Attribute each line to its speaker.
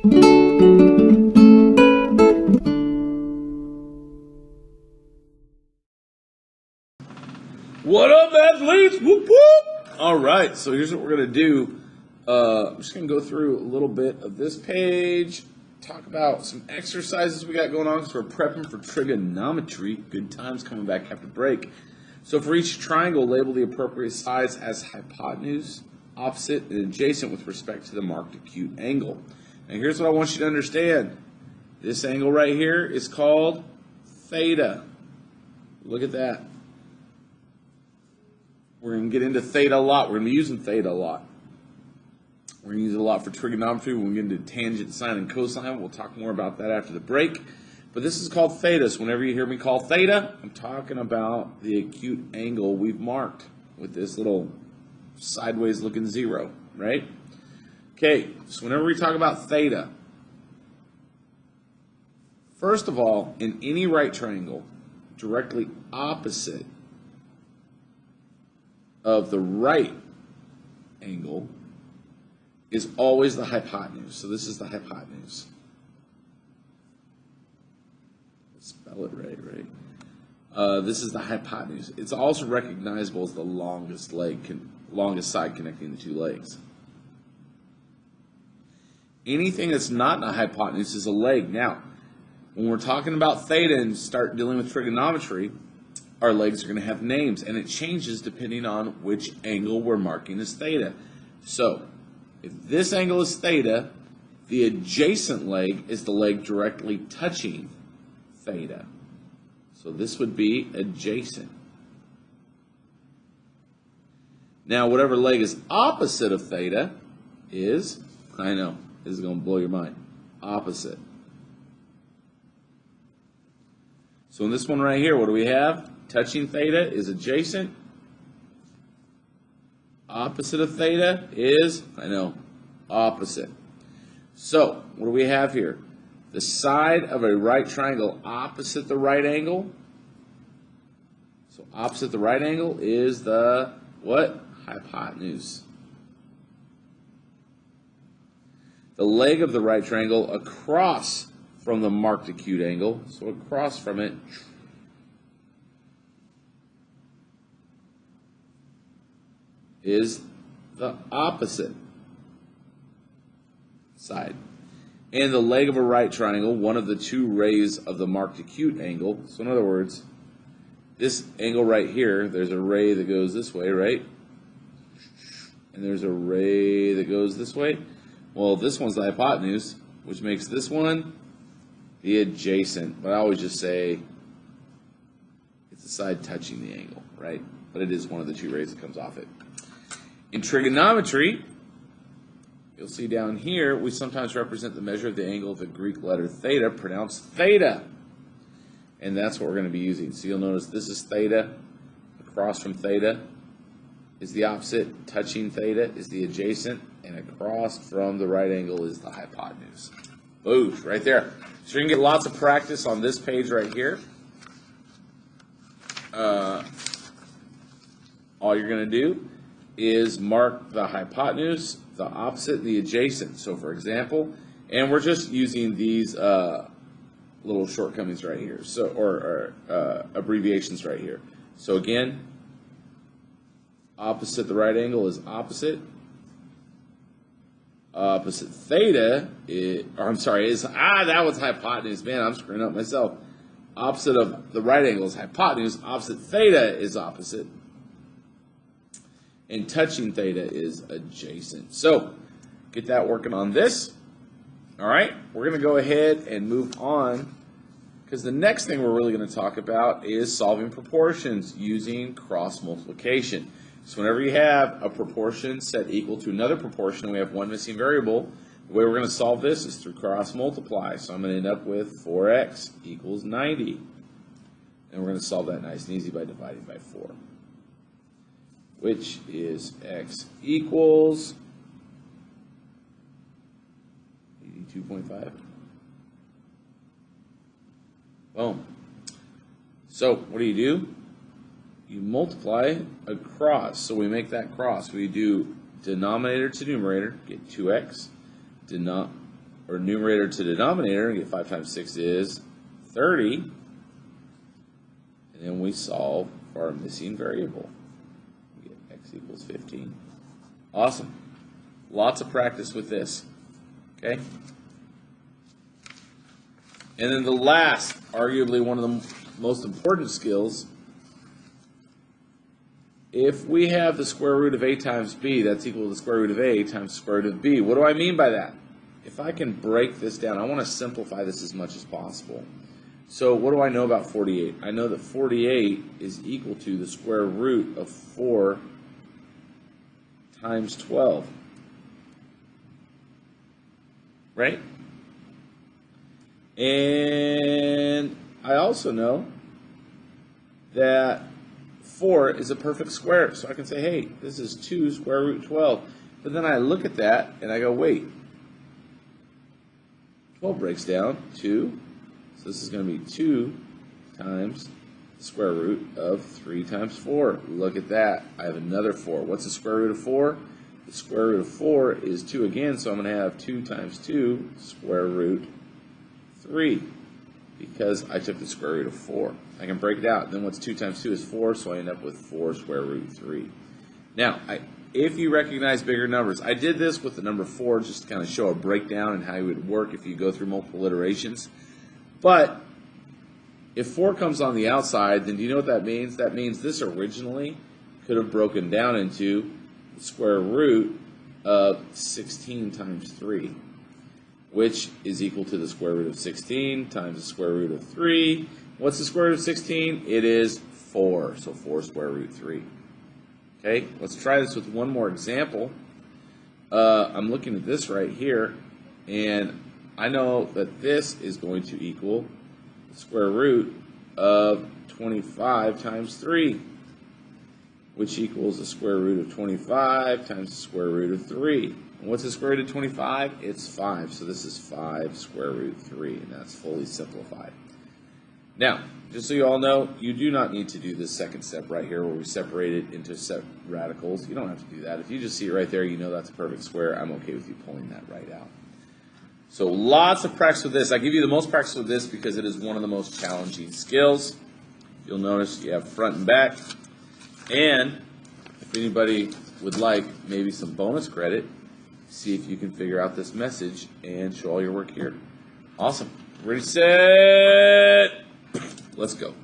Speaker 1: What up, athletes? Whoop, whoop. All right, so here's what we're going to do. I'm just going to go through a little bit of this page, talk about some exercises we got going on because we're prepping for trigonometry. Good times coming back after break. So for each triangle, label the appropriate sides as hypotenuse, opposite, and adjacent with respect to the marked acute angle. Now here's what I want you to understand. This angle right here is called theta. Look at that. We're going to get into theta a lot. We're going to be using theta a lot. We're going to use it a lot for trigonometry. When we get into tangent, sine, and cosine, we'll talk more about that after the break. But this is called theta. So whenever you hear me call theta, I'm talking about the acute angle we've marked with this little sideways looking zero, right? Okay, so whenever we talk about theta, first of all, in any right triangle, directly opposite of the right angle is always the hypotenuse. So this is the hypotenuse. Spell it right? This is the hypotenuse. It's also recognizable as the longest side connecting the two legs. Anything that's not in a hypotenuse is a leg. Now, when we're talking about theta and start dealing with trigonometry, our legs are going to have names, and it changes depending on which angle we're marking as theta. So, if this angle is theta, the adjacent leg is the leg directly touching theta. So this would be adjacent. Now, whatever leg is opposite of theta is, I know, this is going to blow your mind, opposite. So in this one right here, what do we have? Touching theta is adjacent. Opposite of theta is, I know, opposite. So, what do we have here? The side of a right triangle opposite the right angle. So, opposite the right angle is the, what? Hypotenuse. The leg of the right triangle across from the marked acute angle, so across from it, is the opposite side. And the leg of a right triangle, one of the two rays of the marked acute angle. So in other words, this angle right here, there's a ray that goes this way, right? And there's a ray that goes this way. Well, this one's the hypotenuse, which makes this one the adjacent. But I always just say it's the side touching the angle, right? But it is one of the two rays that comes off it. In trigonometry, you'll see down here, we sometimes represent the measure of the angle of the Greek letter theta, pronounced theta. And that's what we're going to be using. So you'll notice this is theta, across from theta is the opposite, touching theta is the adjacent, and across from the right angle is the hypotenuse. Boom, right there. So you're going to get lots of practice on this page right here. All you're going to do is mark the hypotenuse, the opposite, the adjacent. So for example, and we're just using these little shortcomings right here, so or abbreviations right here. So again, opposite the right angle is opposite. Opposite theta is, or I'm sorry, is, that was hypotenuse. Man, I'm screwing up myself. Opposite of the right angle is hypotenuse. Opposite theta is opposite. And touching theta is adjacent. So, get that working on this. All right, we're going to go ahead and move on because the next thing we're really going to talk about is solving proportions using cross multiplication. So whenever you have a proportion set equal to another proportion and we have one missing variable, the way we're going to solve this is through cross multiply. So I'm going to end up with 4x equals 90. And we're going to solve that nice and easy by dividing by 4. Which is x equals 82.5. Boom. So what do? You multiply across. So we make that cross. We do denominator to numerator, get 2x, or numerator to denominator, and get 5 times 6 is 30. And then we solve for our missing variable. We get x equals 15. Awesome. Lots of practice with this. Okay? And then the last, arguably one of the most important skills, if we have the square root of a times b, that's equal to the square root of a times the square root of b. What do I mean by that? If I can break this down, I want to simplify this as much as possible. So what do I know about 48? I know that 48 is equal to the square root of 4 times 12. Right? And I also know that 4 is a perfect square. So I can say, hey, this is 2 square root 12. But then I look at that and I go, wait. 12 breaks down 2. So this is going to be 2 times the square root of 3 times 4. Look at that. I have another 4. What's the square root of 4? The square root of 4 is 2 again, so I'm going to have 2 times 2 square root 3, because I took the square root of 4. I can break it out. Then what's 2 times 2 is 4, so I end up with 4 square root 3. Now, if you recognize bigger numbers, I did this with the number 4 just to kind of show a breakdown and how it would work if you go through multiple iterations. But if 4 comes on the outside, then do you know what that means? That means this originally could have broken down into the square root of 16 times 3, which is equal to the square root of 16 times the square root of 3. What's the square root of 16? It is 4, so 4 square root 3. Okay, let's try this with one more example. I'm looking at this right here, and I know that this is going to equal the square root of 25 times 3, which equals the square root of 25 times the square root of 3. And what's the square root of 25? It's 5, so this is 5 square root 3, and that's fully simplified. Now, just so you all know, you do not need to do this second step right here where we separate it into set radicals. You don't have to do that. If you just see it right there, you know that's a perfect square. I'm okay with you pulling that right out. So lots of practice with this. I give you the most practice with this because it is one of the most challenging skills. You'll notice you have front and back. And if anybody would like maybe some bonus credit, see if you can figure out this message and show all your work here. Awesome. Ready, set, let's go.